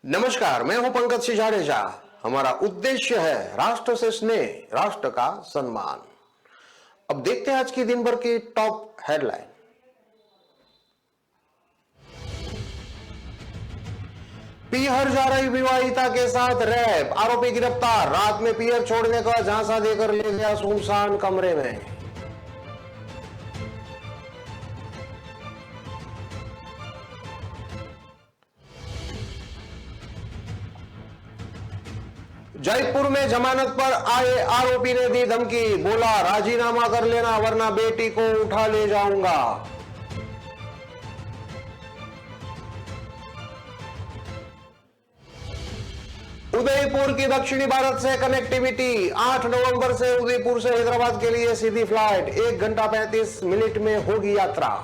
नमस्कार, मैं हूं पंकज सिंह जाडेजा। हमारा उद्देश्य है राष्ट्र से स्नेह, राष्ट्र का सम्मान। अब देखते हैं आज की दिन भर की टॉप हेडलाइन। पीहर जा रही विवाहिता के साथ रैप, आरोपी गिरफ्तार। रात में पीहर छोड़ने का झांसा देकर ले गया सुनसान कमरे में। जयपुर में जमानत पर आए आरोपी ने दी धमकी, बोला राजीनामा कर लेना वरना बेटी को उठा ले जाऊंगा। उदयपुर की दक्षिणी भारत से कनेक्टिविटी, 8 नवंबर से उदयपुर से हैदराबाद के लिए सीधी फ्लाइट, 1 घंटा 35 मिनट में होगी यात्रा।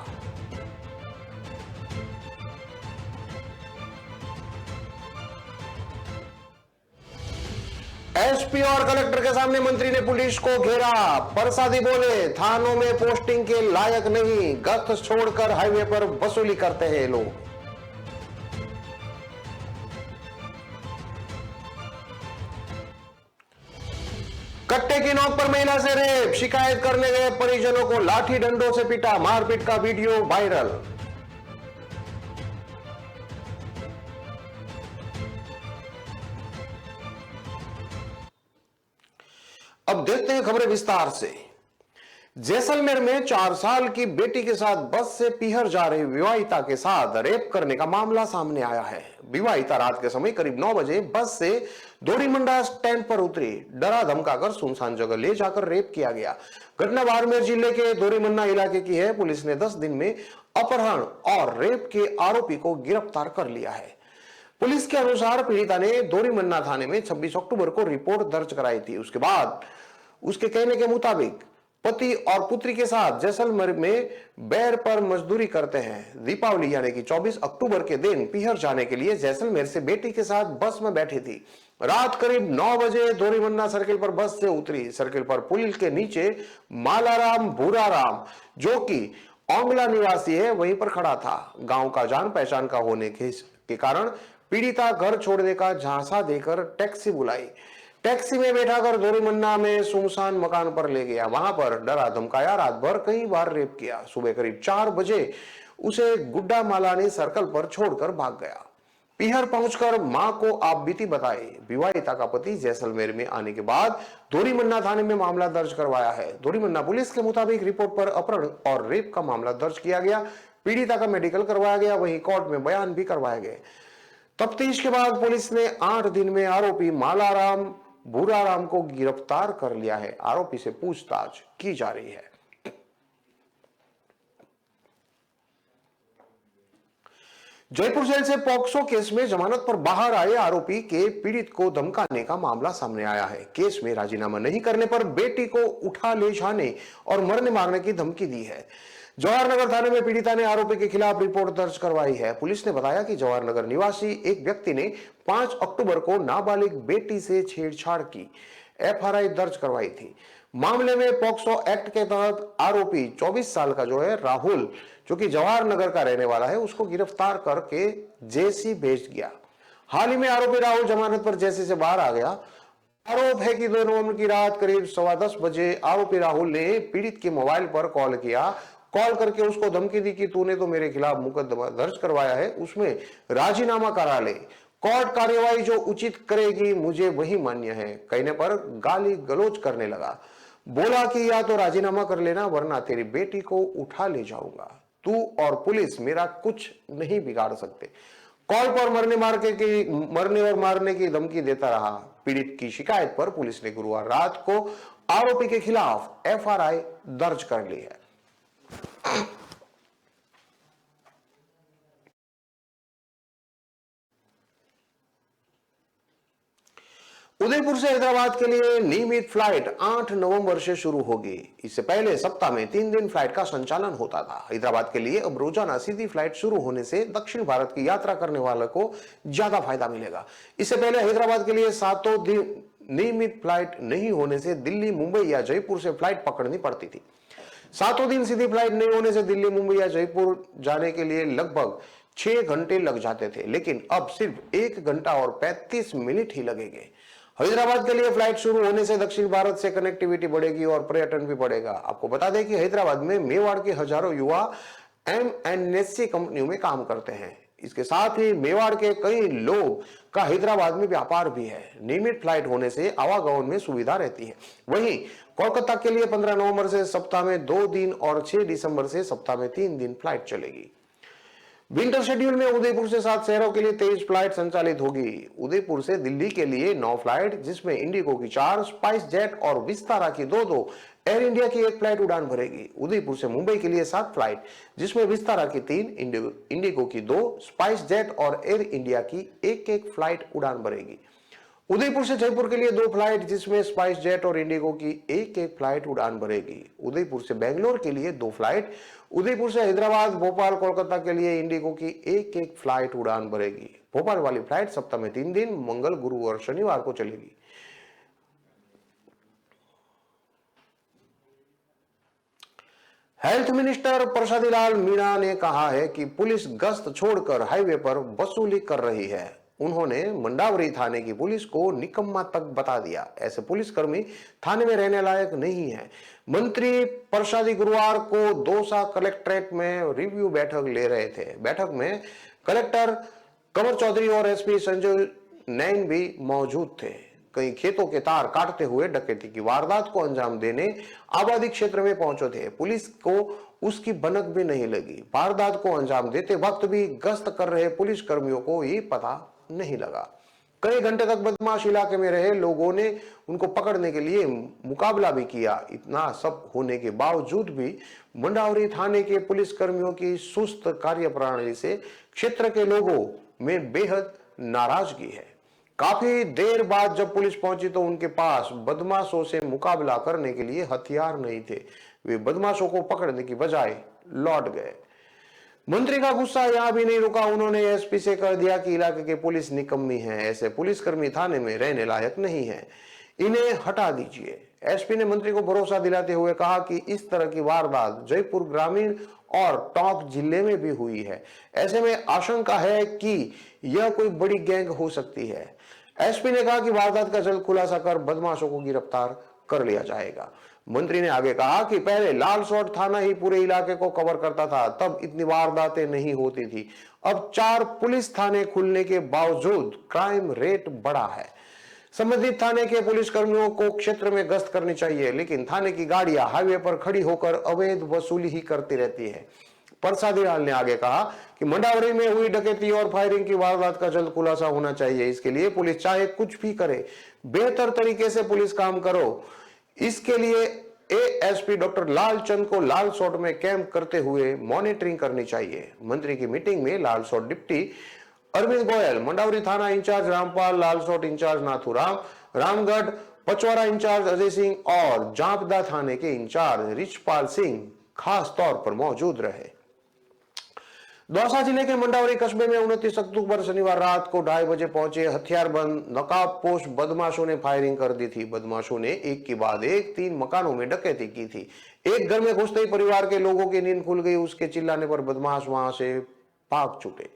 एसपी और कलेक्टर के सामने मंत्री ने पुलिस को घेरा। प्रसादी बोले थानों में पोस्टिंग के लायक नहीं, गश्त छोड़कर हाईवे पर वसूली करते हैं लोग। कट्टे की नोक पर महिला से रेप, शिकायत करने गए परिजनों को लाठी डंडों से पीटा, मारपीट का वीडियो वायरल। अब देखते हैं खबरें विस्तार से। जैसलमेर में 4 साल की बेटी के साथ बस से पीहर जा रही विवाहिता के साथ रेप करने का मामला सामने आया है। विवाहिता रात के समय करीब 9 बजे बस से दोरीमंडा स्टैंड पर उतरी। डरा धमकाकर सुनसान जगह ले जाकर रेप किया गया। घटना बाड़मेर जिले के दोरीमन्ना इलाके की है। पुलिस ने 10 दिन में अपहरण और रेप के आरोपी को गिरफ्तार कर लिया है। पुलिस के अनुसार पीड़िता ने दोरीमन्ना थाने में 26 अक्टूबर को रिपोर्ट दर्ज कराई थी। उसके बाद उसके कहने के मुताबिक पति और पुत्री के साथ जैसलमेर में बैर पर मजदूरी करते हैं। दीपावली यानी कि 24 अक्टूबर के दिन पीहर जाने के लिए जैसलमेर से बेटी के साथ बस में बैठी थी। रात करीब 9 बजे दोरीमन्ना सर्किल पर बस से उतरी। सर्किल पर पुल के नीचे मालाराम भूराराम, जो कि ओंगला निवासी है, वहीं पर खड़ा था। गांव का जान पहचान का होने के कारण पीड़िता घर छोड़ने का झांसा देकर टैक्सी बुलाई। टैक्सी में बैठाकर दोरीमन्ना में सुनसान मकान पर ले गया। वहां पर डरा धमकाया, रात भर कई बार रेप किया। सुबह करीब 4 बजे उसे गुड्डा मालानी सर्कल पर छोड़कर भाग गया। पीहर पहुंचकर मां को आप बीती बताई। विवाहिता का पति जैसलमेर में आने के बाद दोरीमन्ना थाने में मामला दर्ज करवाया है। दोरीमन्ना पुलिस के मुताबिक रिपोर्ट पर अपहरण और रेप का मामला दर्ज किया गया। पीड़िता का मेडिकल करवाया गया, वहीं कोर्ट में बयान भी करवाए गए। तफ्तीश के बाद पुलिस ने 8 दिन में आरोपी मालाराम भूराराम को गिरफ्तार कर लिया है। आरोपी से पूछताछ की जा रही है। जयपुर जेल से पॉक्सो केस में जमानत पर बाहर आए आरोपी के पीड़ित को धमकाने का मामला सामने आया है। केस में राजीनामा नहीं करने पर बेटी को उठा ले जाने और मरने मारने की धमकी दी है। जवाहरनगर थाने में पीड़िता ने आरोपी के खिलाफ रिपोर्ट दर्ज करवाई है। पुलिस ने बताया कि जवाहरनगर निवासी एक व्यक्ति ने 5 अक्टूबर को नाबालिग बेटी से छेड़छाड़ की एफआईआर दर्ज करवाई थी। मामले में पॉक्सो एक्ट के तहत आरोपी 24 साल का जो है राहुल, जो कि जवाहरनगर का रहने वाला है, उसको गिरफ्तार करके जेसी भेज दिया। हाल ही में आरोपी राहुल जमानत पर जेसी से बाहर आ गया। आरोप है कि 2 नवंबर की रात करीब 10:15 बजे आरोपी राहुल ने पीड़ित के मोबाइल पर कॉल किया। कॉल करके उसको धमकी दी कि तूने तो मेरे खिलाफ मुकदमा दर्ज करवाया है, उसमें राजीनामा करा ले। कोर्ट कार्यवाही जो उचित करेगी मुझे वही मान्य है। कहने पर गाली गलौज करने लगा। बोला कि या तो राजीनामा कर लेना वरना तेरी बेटी को उठा ले जाऊंगा। तू और पुलिस मेरा कुछ नहीं बिगाड़ सकते। कॉल पर मरने और मारने की धमकी देता रहा। पीड़ित की शिकायत पर पुलिस ने गुरुवार रात को आरोपी के खिलाफ एफआईआर दर्ज कर ली है। उदयपुर से हैदराबाद के लिए नियमित फ्लाइट 8 नवंबर से शुरू होगी। इससे पहले सप्ताह में 3 दिन फ्लाइट का संचालन होता था। हैदराबाद के लिए अब रोजाना सीधी फ्लाइट शुरू होने से दक्षिण भारत की यात्रा करने वालों को ज्यादा फायदा मिलेगा। इससे पहले हैदराबाद के लिए 7 दिन नियमित फ्लाइट नहीं होने से दिल्ली, मुंबई या जयपुर से फ्लाइट पकड़नी पड़ती थी। 7 दिन सीधी फ्लाइट नहीं होने से दिल्ली, मुंबई या जयपुर जाने के लिए लगभग 6 घंटे लग जाते थे, लेकिन अब सिर्फ 1 घंटा और 35 मिनट ही लगेंगे। हैदराबाद के लिए फ्लाइट शुरू होने से दक्षिण भारत से कनेक्टिविटी बढ़ेगी और पर्यटन भी बढ़ेगा। आपको बता दें कि हैदराबाद में मेवाड़ के हजारों युवा एमएनएससी कंपनियों में काम करते हैं। इसके साथ ही मेवाड़ के कई लोग का हैदराबाद में व्यापार भी है। नियमित फ्लाइट होने से आवागमन में सुविधा रहती है। वहीं कोलकाता के लिए 15 नवंबर से सप्ताह में 2 दिन और 6 दिसंबर से सप्ताह में 3 दिन फ्लाइट चलेगी। विंटर शेड्यूल में उदयपुर से 7 शहरों के लिए 23 फ्लाइट संचालित होगी। उदयपुर से दिल्ली के लिए 9 फ्लाइट, जिसमें इंडिगो की 4, स्पाइस जेट और विस्तारा की 2-2, एयर इंडिया की 1 फ्लाइट उड़ान भरेगी। उदयपुर से मुंबई के लिए 7 फ्लाइट, जिसमें विस्तारा की 3, इंडिगो की 2, स्पाइस जेट और एयर इंडिया की 1-1 फ्लाइट उड़ान भरेगी। उदयपुर से जयपुर के लिए 2 फ्लाइट, जिसमें स्पाइस जेट और इंडिगो की 1-1 फ्लाइट उड़ान भरेगी। उदयपुर से बेंगलोर के लिए 2 फ्लाइट, उदयपुर से हैदराबाद, भोपाल, कोलकाता के लिए इंडिगो की 1-1 फ्लाइट उड़ान भरेगी। भोपाल वाली फ्लाइट सप्ताह में 3 दिन मंगल, गुरु और शनिवार को चलेगी। हेल्थ मिनिस्टर प्रसादी लाल मीणा ने कहा है कि पुलिस गश्त छोड़कर हाईवे पर वसूली कर रही है। उन्होंने मंडावरी थाने की पुलिस को निकम्मा तक बता दिया। ऐसे पुलिसकर्मी थाने में रहने लायक नहीं है। मंत्री प्रसादी गुरुवार को दौसा कलेक्ट्रेट में रिव्यू बैठक ले रहे थे। बैठक में कलेक्टर कंवर चौधरी और एसपी संजय नैन भी मौजूद थे। कई खेतों के तार काटते हुए डकैती की वारदात को अंजाम देने आबादी क्षेत्र में पहुंचे थे। पुलिस को उसकी भनक भी नहीं लगी। वारदात को अंजाम देते वक्त भी गश्त कर रहे पुलिस कर्मियों को ये पता नहीं लगा। कई घंटे तक बदमाश इलाके में रहे लोगों ने उनको पकड़ने के लिए मुकाबला भी किया। इतना सब होने के बावजूद भी मंडावरी थाने के पुलिस कर्मियों की सुस्त कार्यप्रणाली से क्षेत्र के लोगों में बेहद नाराजगी है। काफी देर बाद जब पुलिस पहुंची तो उनके पास बदमाशों से मुकाबला करने के लिए हथियार नहीं थे। वे बदमाशों को पकड़ने की बजाय लौट गए। मंत्री का गुस्सा यहां भी नहीं रुका। उन्होंने एसपी से कह दिया कि इलाके के पुलिस निकम्मी है। ऐसे पुलिसकर्मी थाने में रहने लायक नहीं है, इन्हें हटा दीजिए। एसपी ने मंत्री को भरोसा दिलाते हुए कहा कि इस तरह की वारदात जयपुर ग्रामीण और टोंक जिले में भी हुई है। ऐसे में आशंका है कि यह कोई बड़ी गैंग हो सकती है। एसपी ने कहा कि वारदात का जल्द खुलासा कर बदमाशों को गिरफ्तार कर लिया जाएगा। मंत्री ने आगे कहा कि पहले लालसोट थाना ही पूरे इलाके को कवर करता था, तब इतनी वारदातें नहीं होती थी। अब 4 पुलिस थाने खुलने के बावजूद क्राइम रेट बढ़ा है। संबंधित थाने के पुलिस कर्मियों को क्षेत्र में गश्त करनी चाहिए, लेकिन थाने की गाड़ियां हाईवे पर खड़ी होकर अवैध वसूली ही करती रहती है। प्रसादी लाल ने आगे कहा कि मंडावरी में हुई डकैती और फायरिंग की वारदात का जल्द खुलासा होना चाहिए। इसके लिए पुलिस चाहे कुछ भी करे, बेहतर तरीके से पुलिस काम करो। इसके लिए एएसपी डॉक्टर लालचंद को लालसोट में कैंप करते हुए मॉनिटरिंग करनी चाहिए। मंत्री की मीटिंग में लालसोट डिप्टी अरविंद गोयल, मंडावरी थाना incharge Rampal, Lalsot incharge Nathuram, Ramgarh Pachwara incharge Ajay Singh और जांपदा थाने के इंचार्ज रिचपाल सिंह खास तौर पर मौजूद रहे। दौसा जिले के मंडावरी कस्बे में 29 अक्टूबर शनिवार रात को 2:30 बजे पहुंचे हथियारबंद नकाबपोश बदमाशों ने फायरिंग कर दी थी। बदमाशों ने एक के बाद एक 3 मकानों में डकैती की थी। एक घर में घुसते ही परिवार के लोगों की नींद खुल गई। उसके चिल्लाने पर बदमाश वहां से भाग छूटे।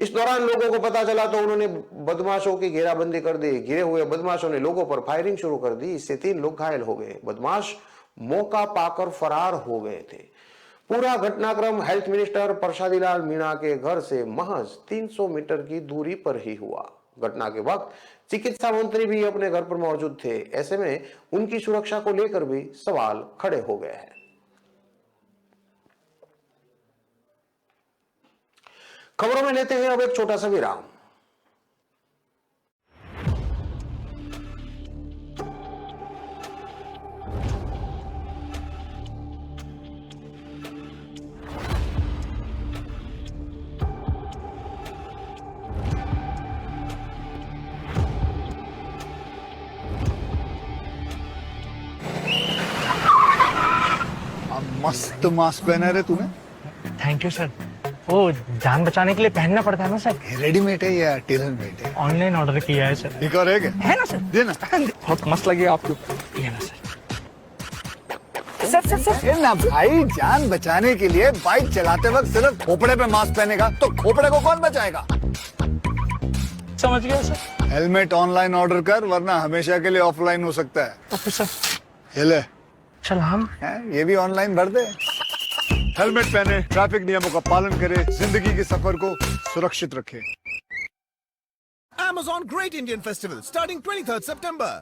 इस दौरान लोगों को पता चला तो उन्होंने बदमाशों की घेराबंदी कर दी। घिरे हुए बदमाशों ने लोगों पर फायरिंग शुरू कर दी। इससे 3 लोग घायल हो गए। बदमाश मौका पाकर फरार हो गए थे। पूरा घटनाक्रम हेल्थ मिनिस्टर प्रसादी लाल मीणा के घर से महज 300 मीटर की दूरी पर ही हुआ। घटना के वक्त चिकित्सा मंत्री भी अपने घर पर मौजूद थे। ऐसे में उनकी सुरक्षा को लेकर भी सवाल खड़े हो गए हैं। खबरों में लेते हैं अब एक छोटा सा विराम। मस्त मास्क पहना रे तूने। Thank you sir. वो जान बचाने के लिए पहनना पड़ता है ना सर। रेडीमेड है या टेलर मेड है? ऑनलाइन ऑर्डर किया है सर। एक और है क्या? है ना सर। देना। बहुत मस्त लगे आपको। ये ना सर। ये ना भाई, जान बचाने के लिए बाइक चलाते वक्त सिर्फ खोपड़े पे मास्क पहनेगा तो खोपड़े को कौन बचाएगा? समझ गया सर। हेलमेट ऑनलाइन ऑर्डर कर, वरना हमेशा के लिए ऑफलाइन हो सकता है। Okay sir. ये ले, चल हम ये भी ऑनलाइन भर दे। हेलमेट पहने, ट्रैफिक नियमों का पालन करे, जिंदगी के सफर को सुरक्षित रखे। Amazon Great Indian Festival starting 23rd September.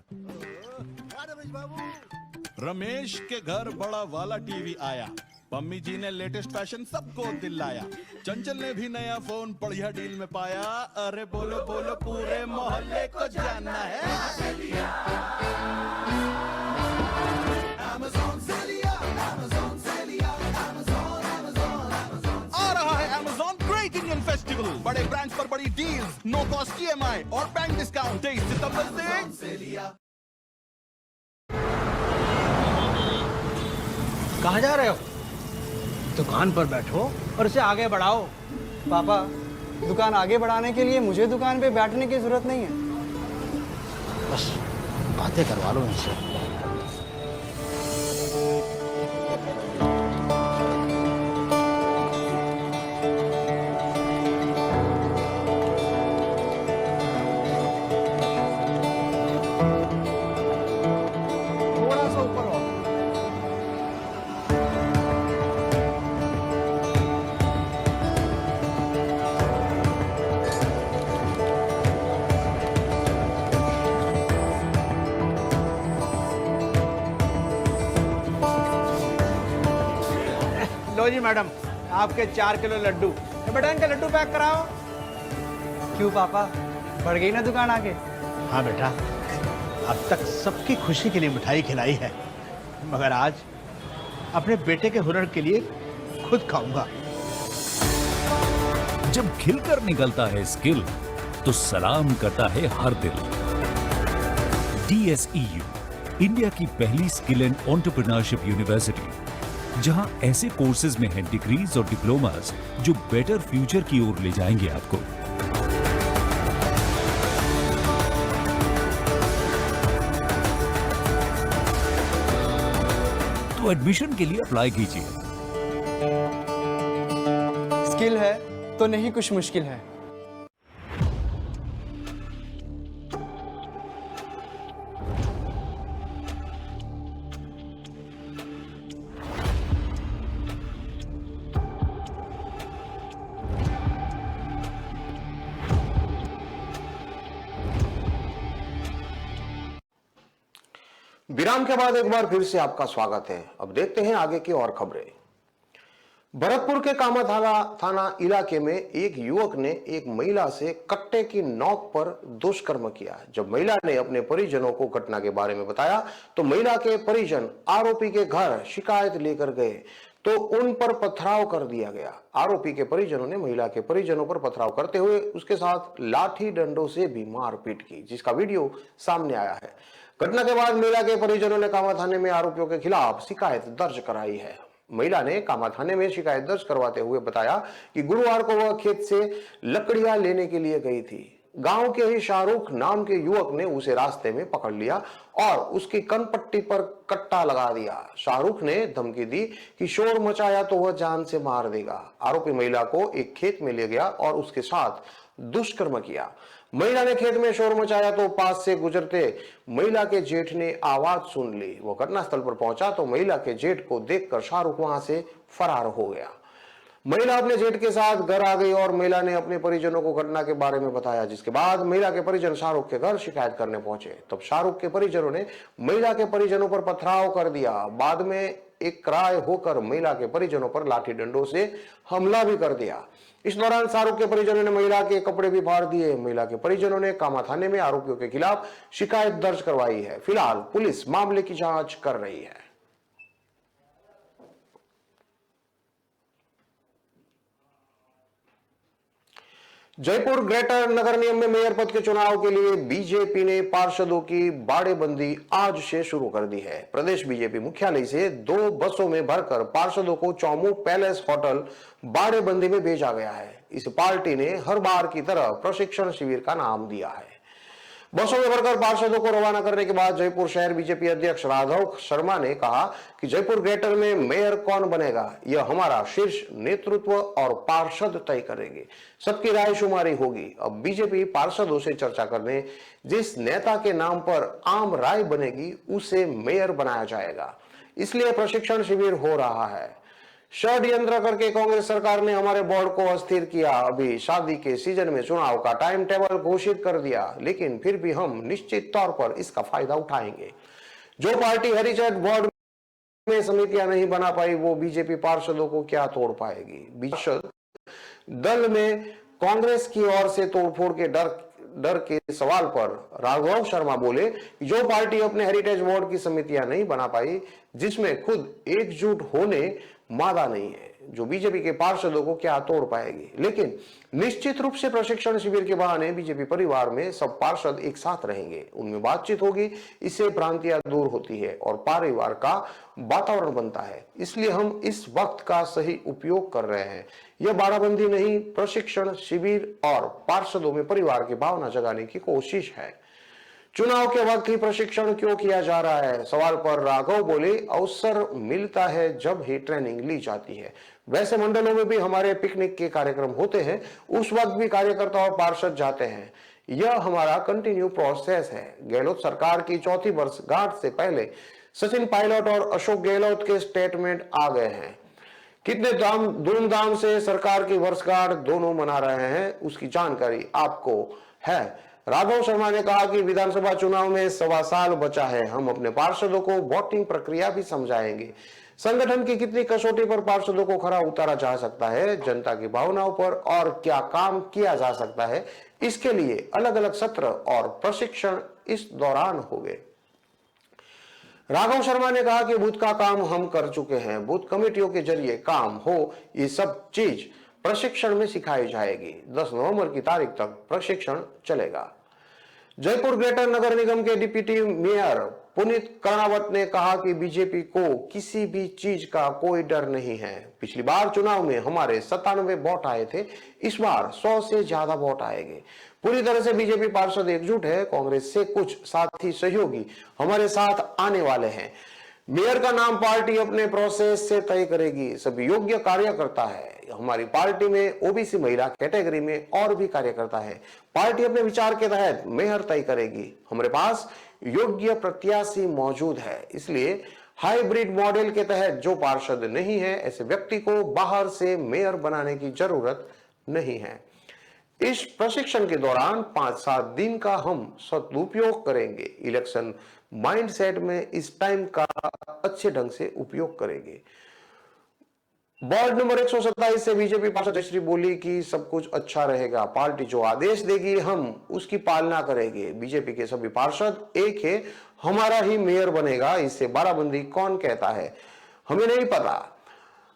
Ramesh के घर बड़ा वाला टीवी आया, पम्मी जी ने लेटेस्ट फैशन सबको दिलाया, चंचल ने भी नया फोन बढ़िया डील में पाया, अरे बोलो बोलो पूरे मोहल्ले को जानना है। Amazon से लिया, Amazon से लिया, Amazon, Amazon, Amazon। आ रहा है Amazon Great Indian Festival, बड़े ब्रांड्स पर बड़ी डील्स, नो कॉस्ट EMI और बैंक डिस्काउंट 23 सितंबर से लिया। कहाँ जा रहे हो? दुकान पर बैठो और इसे आगे बढ़ाओ। पापा, दुकान आगे बढ़ाने के लिए मुझे दुकान पे बैठने की जरूरत नहीं है। बस बातें करवा लो इनसे। थोड़ा सा ऊपर हो। लो जी मैडम, आपके 4 किलो लड्डू। बेटा इनके लड्डू पैक कराओ। क्यों पापा, बढ़ गई ना दुकान आगे? हाँ बेटा, अब तक सबकी खुशी के लिए मिठाई खिलाई है, मगर आज अपने बेटे के हुनर के लिए खुद खाऊंगा। जब खिलकर निकलता है स्किल, तो सलाम करता है हर दिल। DSEU, इंडिया की पहली स्किल एंड एंटरप्रेन्योरशिप यूनिवर्सिटी, जहां ऐसे कोर्सेज में हैं डिग्रीज और डिप्लोमास जो बेटर फ्यूचर की ओर ले जाएंगे आपको। तो एडमिशन के लिए अप्लाई कीजिए। स्किल है तो नहीं कुछ मुश्किल है। विराम के बाद एक बार फिर से आपका स्वागत है। अब देखते हैं आगे की और खबरें। भरतपुर के कामा थाना इलाके में एक युवक ने एक महिला से कट्टे की नोक पर दुष्कर्म किया। जब महिला ने अपने परिजनों को घटना के बारे में बताया तो महिला के परिजन आरोपी के घर शिकायत लेकर गए तो उन पर पथराव कर दिया गया। आरोपी के परिजनों ने महिला के परिजनों पर पथराव करते हुए उसके साथ लाठी डंडों से भी मारपीट की, जिसका वीडियो सामने आया है। घटना के बाद महिला के परिजनों ने कामा थाने में आरोपियों के खिलाफ शिकायत दर्ज कराई है। महिला ने कामा थाने में शिकायत दर्ज करवाते हुए बताया कि गुरुवार को वह खेत से लकड़ियां लेने के लिए गई थी। गांव के ही शाहरुख नाम के युवक ने उसे रास्ते में पकड़ लिया और उसकी कनपट्टी पर कट्टा लगा दिया। शाहरुख ने धमकी दी कि शोर मचाया तो वह जान से मार देगा। आरोपी महिला को एक खेत में ले गया और उसके साथ दुष्कर्म किया। महिला ने खेत में शोर मचाया तो पास से गुजरते महिला के जेठ ने आवाज सुन ली। वो घटनास्थल पर पहुंचा तो महिला के जेठ को देखकर शाहरुख वहां से फरार हो गया। महिला अपने जेठ के साथ घर आ गई और महिला ने अपने परिजनों को घटना के बारे में बताया, जिसके बाद महिला के परिजन शाहरुख के घर शिकायत करने पहुंचे। तब शाहरुख के परिजनों ने महिला के परिजनों पर पथराव कर दिया। बाद में एक क्राय होकर महिला के परिजनों पर लाठी डंडों से हमला भी कर दिया। इस दौरान शाहरुख के परिजनों ने महिला के कपड़े भी फाड़ दिए। महिला के परिजनों ने कामा थाने में आरोपियों के खिलाफ शिकायत दर्ज करवाई है। फिलहाल पुलिस मामले की जांच कर रही है। जयपुर ग्रेटर नगर निगम में मेयर पद के चुनाव के लिए बीजेपी ने पार्षदों की बाड़ेबंदी आज से शुरू कर दी है। प्रदेश बीजेपी मुख्यालय से 2 बसों में भरकर पार्षदों को चौमू पैलेस होटल बाड़ेबंदी में भेजा गया है। इस पार्टी ने हर बार की तरह प्रशिक्षण शिविर का नाम दिया है। बसों में भरकर पार्षदों को रवाना करने के बाद जयपुर शहर बीजेपी अध्यक्ष राघव शर्मा ने कहा कि जयपुर ग्रेटर में मेयर कौन बनेगा यह हमारा शीर्ष नेतृत्व और पार्षद तय करेंगे। सबकी राय शुमारी होगी। अब बीजेपी पार्षदों से चर्चा करने जिस नेता के नाम पर आम राय बनेगी उसे मेयर बनाया जाएगा। इसलिए प्रशिक्षण शिविर हो रहा है। षड्यंत्र करके कांग्रेस सरकार ने हमारे बोर्ड को अस्थिर किया। अभी शादी के सीजन में चुनाव का टाइम टेबल घोषित कर दिया, लेकिन फिर भी हम निश्चित तौर पर इसका फायदा उठाएंगे। जो पार्टी हेरिटेज बोर्ड में समितियां नहीं बना पाई वो बीजेपी पार्षदों को क्या तोड़ पाएगी। पार्षद दल में कांग्रेस की ओर से तोड़फोड़ के डर के सवाल पर राघव शर्मा बोले, जो पार्टी अपने हेरिटेज बोर्ड की समितियां नहीं बना पाई जिसमें खुद एकजुट होने मादा नहीं है, जो बीजेपी के पार्षदों को क्या तोड़ पाएगी। लेकिन निश्चित रूप से प्रशिक्षण शिविर के बहाने बीजेपी परिवार में सब पार्षद एक साथ रहेंगे, उनमें बातचीत होगी, इससे भ्रांतियां दूर होती है और परिवार का वातावरण बनता है। इसलिए हम इस वक्त का सही उपयोग कर रहे हैं। यह बाड़ाबंदी नहीं, प्रशिक्षण शिविर और पार्षदों में परिवार की भावना जगाने की कोशिश है। चुनाव के वक्त ही प्रशिक्षण क्यों किया जा रहा है, सवाल पर राघव बोले, अवसर मिलता है जब ही ट्रेनिंग ली जाती है। वैसे मंडलों में भी हमारे पिकनिक के कार्यक्रम होते हैं, उस वक्त भी कार्यकर्ता और पार्षद जाते हैं। यह हमारा कंटिन्यू प्रोसेस है। गहलोत सरकार की चौथी वर्षगांठ से पहले सचिन पायलट और अशोक गहलोत के स्टेटमेंट आ गए हैं। कितने धूमधाम से सरकार की वर्षगांठ दोनों मना रहे हैं उसकी जानकारी आपको है। राघव शर्मा ने कहा कि विधानसभा चुनाव में 1.25 साल बचा है। हम अपने पार्षदों को वोटिंग प्रक्रिया भी समझाएंगे। संगठन की कितनी कसौटी पर पार्षदों को खरा उतारा जा सकता है, जनता की भावनाओं पर और क्या काम किया जा सकता है, इसके लिए अलग अलग सत्र और प्रशिक्षण इस दौरान होंगे। राघव शर्मा ने कहा कि बूथ का काम हम कर चुके हैं। बूथ कमेटियों के जरिए काम हो, ये सब चीज प्रशिक्षण में सिखाई जाएगी। 10 नवंबर की तारीख तक प्रशिक्षण चलेगा। जयपुर ग्रेटर नगर निगम के डिप्टी मेयर पुनीत कर्णावत ने कहा कि बीजेपी को किसी भी चीज का कोई डर नहीं है। पिछली बार चुनाव में हमारे 97 वोट आए थे, इस बार 100 से ज्यादा वोट आएंगे। पूरी तरह से बीजेपी पार्षद एकजुट है। कांग्रेस से कुछ साथी सहयोगी हमारे साथ आने वाले हैं। मेयर का नाम पार्टी अपने प्रोसेस से तय करेगी। सभी योग्य कार्यकर्ता है। हमारी पार्टी में ओबीसी महिला कैटेगरी में और भी कार्यकर्ता है। पार्टी अपने विचार के तहत मेयर तय करेगी। हमारे पास योग्य प्रत्याशी मौजूद है, इसलिए हाइब्रिड मॉडल के तहत जो पार्षद नहीं है ऐसे व्यक्ति को बाहर से मेयर बनाने की जरूरत नहीं है। इस प्रशिक्षण के दौरान 5-7 दिन का हम सदुपयोग करेंगे। इलेक्शन माइंडसेट में इस टाइम का अच्छे ढंग से उपयोग करेंगे। वार्ड नंबर 127 से बीजेपी पार्षद जयश्री बोली कि सब कुछ अच्छा रहेगा। पार्टी जो आदेश देगी हम उसकी पालना करेंगे। बीजेपी के सभी पार्षद एक है, हमारा ही मेयर बनेगा। इससे बाड़ाबंदी कौन कहता है हमें नहीं पता।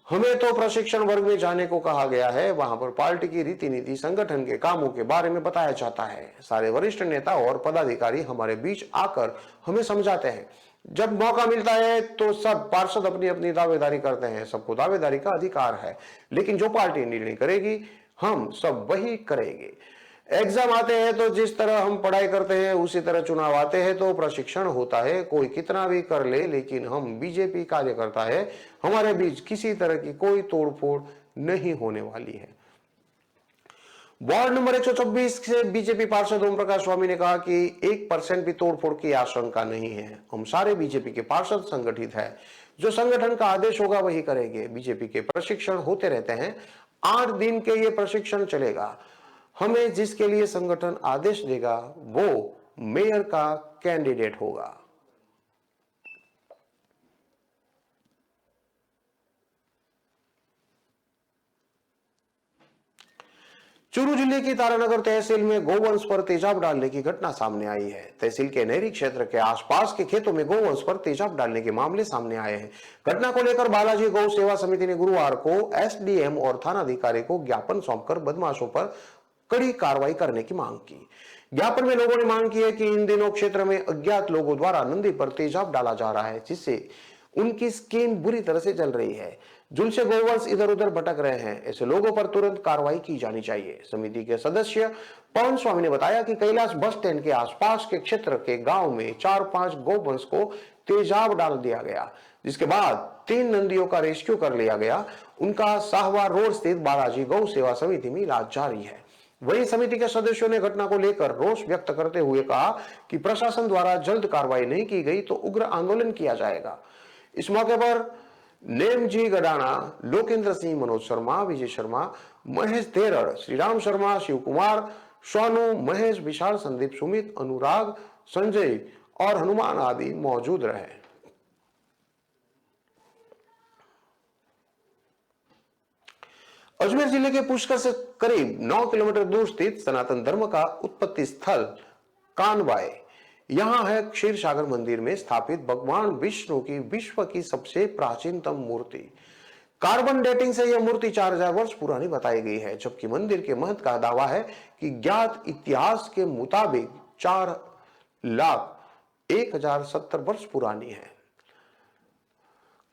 हमें तो प्रशिक्षण वर्ग में जाने को कहा गया है। वहां पर पार्टी की रीति नीति, संगठन के कामों के बारे में बताया जाता है। सारे वरिष्ठ नेता और पदाधिकारी हमारे बीच आकर हमें समझाते हैं। जब मौका मिलता है तो सब पार्षद अपनी अपनी दावेदारी करते हैं। सबको दावेदारी का अधिकार है, लेकिन जो पार्टी निर्णय करेगी हम सब वही करेंगे। एग्जाम आते हैं तो जिस तरह हम पढ़ाई करते हैं उसी तरह चुनाव आते हैं तो प्रशिक्षण होता है। कोई कितना भी कर ले, लेकिन हम बीजेपी कार्यकर्ता है। हमारे बीच किसी तरह की कोई तोड़फोड़ नहीं होने वाली है। वार्ड नंबर 126 से बीजेपी पार्षद ओम प्रकाश स्वामी ने कहा कि 1% भी तोड़फोड़ की आशंका नहीं है। हम सारे बीजेपी के पार्षद संगठित है। जो संगठन का आदेश होगा वही करेंगे। बीजेपी के प्रशिक्षण होते रहते हैं। 8 दिन के ये प्रशिक्षण चलेगा। हमें जिसके लिए संगठन आदेश देगा वो मेयर का कैंडिडेट होगा। चूरू जिले की तारानगर तहसील में गोवंश पर तेजाब डालने की घटना सामने आई है। तहसील के नहरी क्षेत्र के आसपास के खेतों में गोवंश पर तेजाब डालने के मामले सामने आए हैं। घटना को लेकर बालाजी गौ सेवा समिति ने गुरुवार को एसडीएम और थानाधिकारी को ज्ञापन सौंपकर बदमाशों पर कड़ी कार्रवाई करने की मांग की। ज्ञापन में लोगों ने मांग की है कि इन दिनों क्षेत्र में अज्ञात लोगों द्वारा नंदी पर तेजाब डाला जा रहा है, जिससे उनकी स्किन बुरी तरह से जल रही है, जिनसे गोवंश इधर उधर भटक रहे हैं। ऐसे लोगों पर तुरंत कार्रवाई की जानी चाहिए। समिति के सदस्य पवन स्वामी ने बताया कि कैलाश बस स्टैंड के आसपास के क्षेत्र के गांव में 4-5 गोवंश को तेजाब डाल दिया गया, जिसके बाद 3 नंदियों का रेस्क्यू कर लिया गया। उनका साहवा रोड स्थित बालाजी गौ सेवा समिति में इलाज जारी है। वहीं समिति के सदस्यों ने घटना को लेकर रोष व्यक्त करते हुए कहा कि प्रशासन द्वारा जल्द कार्रवाई नहीं की गई तो उग्र आंदोलन किया जाएगा। इस मौके पर नेमजी गडाना, लोकेंद्र सिंह, मनोज शर्मा, विजय शर्मा, महेश तेरड़, श्रीराम शर्मा, शिव कुमार, सोनू, महेश, विशाल, संदीप, सुमित, अनुराग, संजय और हनुमान आदि मौजूद रहे। अजमेर जिले के पुष्कर से करीब 9 किलोमीटर दूर स्थित सनातन धर्म का उत्पत्ति स्थल कानबाई, यहां है क्षीर सागर मंदिर में स्थापित भगवान विष्णु की विश्व की सबसे प्राचीनतम मूर्ति। कार्बन डेटिंग से यह मूर्ति 4000 वर्ष पुरानी बताई गई है, जबकि मंदिर के महत्व का दावा है कि ज्ञात इतिहास के मुताबिक 4,01,070 वर्ष पुरानी है।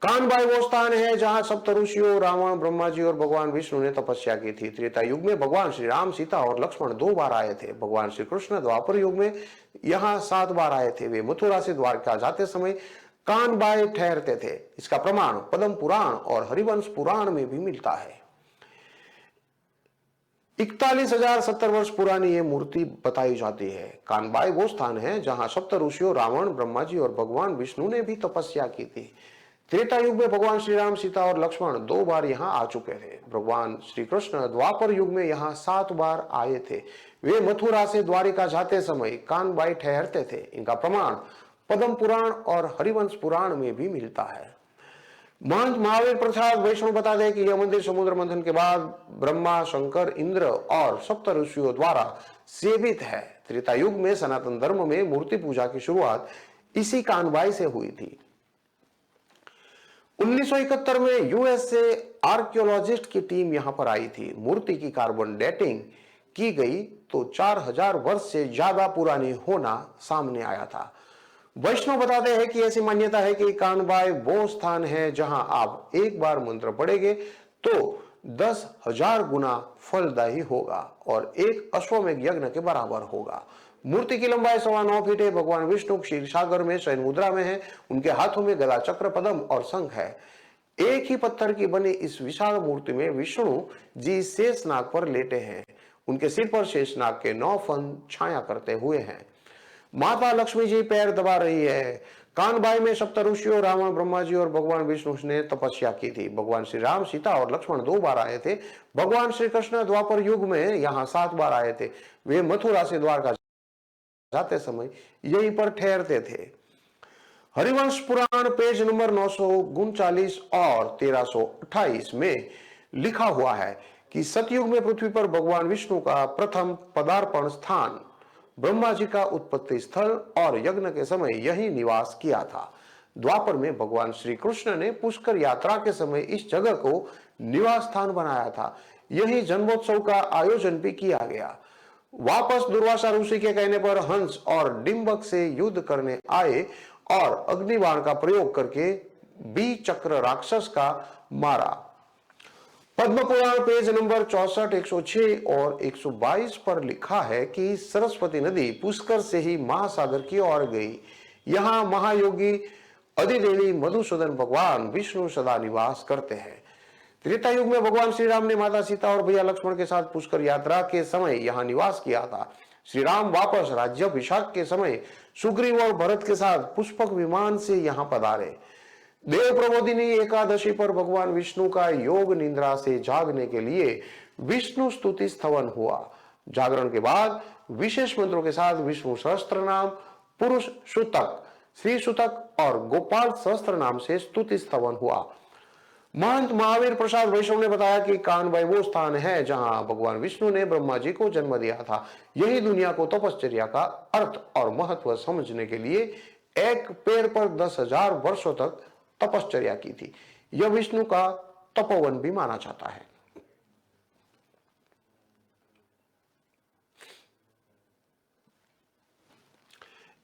कानबाई वो स्थान है जहां सप्त ऋषियों रावण, ब्रह्मा जी और भगवान विष्णु ने तपस्या की थी। त्रेता युग में भगवान श्री राम, सीता और लक्ष्मण 2 बार आए थे। भगवान श्री कृष्ण द्वापर युग में यहां 7 बार आए थे। वे मथुरा से द्वारका जाते समय कानबाई ठहरते थे। इसका प्रमाण पद्म पुराण और हरिवंश पुराण में भी मिलता है। 41,070 वर्ष पुरानी ये मूर्ति बताई जाती है। कानबाई वो स्थान है जहां सप्त ऋषियों रावण, ब्रह्मा जी और भगवान विष्णु ने भी तपस्या की थी। त्रेता युग में भगवान श्री राम, सीता और लक्ष्मण 2 बार यहाँ आ चुके थे। भगवान श्री कृष्ण द्वापर युग में यहाँ 7 बार आए थे। वे मथुरा से द्वारिका जाते समय कानबाई ठहरते थे। इनका प्रमाण पद्म पुराण और हरिवंश पुराण में भी मिलता है। महंत महावीर प्रसाद वैष्णव बताते हैं कि यह मंदिर समुद्र मंथन के बाद ब्रह्मा, शंकर, इंद्र और सप्त ऋषियों द्वारा सेवित है। त्रेता युग में सनातन धर्म में मूर्ति पूजा की शुरुआत इसी कानबाई से हुई थी। 1971 में यूएस से आर्कियोलॉजिस्ट की टीम यहां पर आई थी। मूर्ति की कार्बन डेटिंग की गई तो 4000 वर्ष से ज्यादा पुरानी होना सामने आया था। वैष्णव बताते हैं कि ऐसी मान्यता है कि कानबाई वो स्थान है जहां आप एक बार मंत्र पढ़ेंगे तो 10,000 गुना फलदायी होगा और एक अश्वमेध यज्ञ के बराबर होगा। मूर्ति की लंबाई 9.25 फीट है। भगवान विष्णु क्षीर सागर में शयन मुद्रा में है। उनके हाथों में गदा, चक्र, पद्म और शंख है। एक ही पत्थर की बनी इस विशाल मूर्ति में विष्णु जी शेषनाग पर लेटे हैं। उनके सिर पर शेषनाग के 9 फन छाया करते हुए हैं। माता लक्ष्मी जी पैर दबा रही है। कानबाई में सप्त ऋषियों रावण, ब्रह्मा जी और भगवान विष्णु ने तपस्या की थी। भगवान श्री राम, सीता और लक्ष्मण 2 बार आए थे। भगवान श्री कृष्ण द्वापर युग में यहाँ 7 बार आए थे। वे मथुरा से द्वारका जाते समय यहीं पर ठहरते थे। हरिवंश पुराण पेज नंबर 939 और 1328 में लिखा हुआ है कि सतयुग में पृथ्वी पर भगवान विष्णु का प्रथम पदार्पण स्थान, ब्रह्मा जी का उत्पत्ति स्थल और यज्ञ के समय यही निवास किया था। द्वापर में भगवान श्री कृष्ण ने पुष्कर यात्रा के समय इस जगह को निवास स्थान बनाया था। यही जन्मोत्सव का आयोजन भी किया गया। वापस दुर्वासा ऋषि के कहने पर हंस और डिंबक से युद्ध करने आए और अग्निबाण का प्रयोग करके बी चक्र राक्षस का मारा। पद्म पुराण पेज नंबर 64, 106 और 122 पर लिखा है कि सरस्वती नदी पुष्कर से ही महासागर की ओर गई। यहाँ महायोगी अधिदेवी मधुसूदन भगवान विष्णु सदा निवास करते हैं। त्रेता युग में भगवान श्री राम ने माता सीता और भैया लक्ष्मण के साथ पुष्कर यात्रा के समय यहाँ निवास किया था। श्री राम वापस राज्याभिषेक के समय सुग्रीव और भरत के साथ पुष्पक विमान से यहाँ पधारे। देव प्रबोधिनी एकादशी पर भगवान विष्णु का योग निद्रा से जागने के लिए विष्णु स्तुति स्तवन हुआ। जागरण के बाद विशेष मंत्रों के साथ विष्णु सहस्त्र नाम, पुरुष सूतक, श्री सूतक और गोपाल सहस्त्र नाम से स्तुति स्तवन हुआ। महंत महावीर प्रसाद वैष्णव ने बताया कि कानबाई वो स्थान है जहां भगवान विष्णु ने ब्रह्मा जी को जन्म दिया था। यही दुनिया को तपश्चर्या का अर्थ और महत्व समझने के लिए एक पेड़ पर 10,000 वर्षों तक तपश्चर्या की थी। यह विष्णु का तपोवन भी माना जाता है।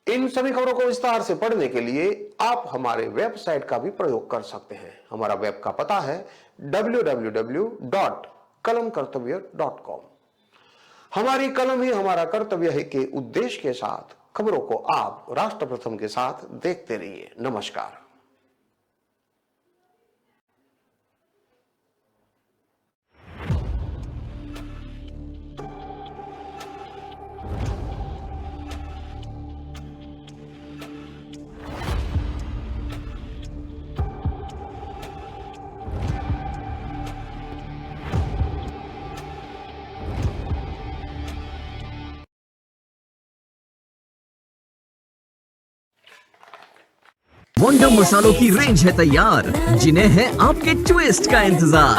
इन सभी खबरों को विस्तार से पढ़ने के लिए आप हमारे वेबसाइट का भी प्रयोग कर सकते हैं। हमारा वेब का पता है www.kalamkartavya.com। हमारी कलम ही हमारा कर्तव्य है के उद्देश्य के साथ खबरों को आप राष्ट्र प्रथम के साथ देखते रहिए। नमस्कार। वंडर मसालों की रेंज है तैयार, जिन्हें है आपके ट्विस्ट का इंतजार।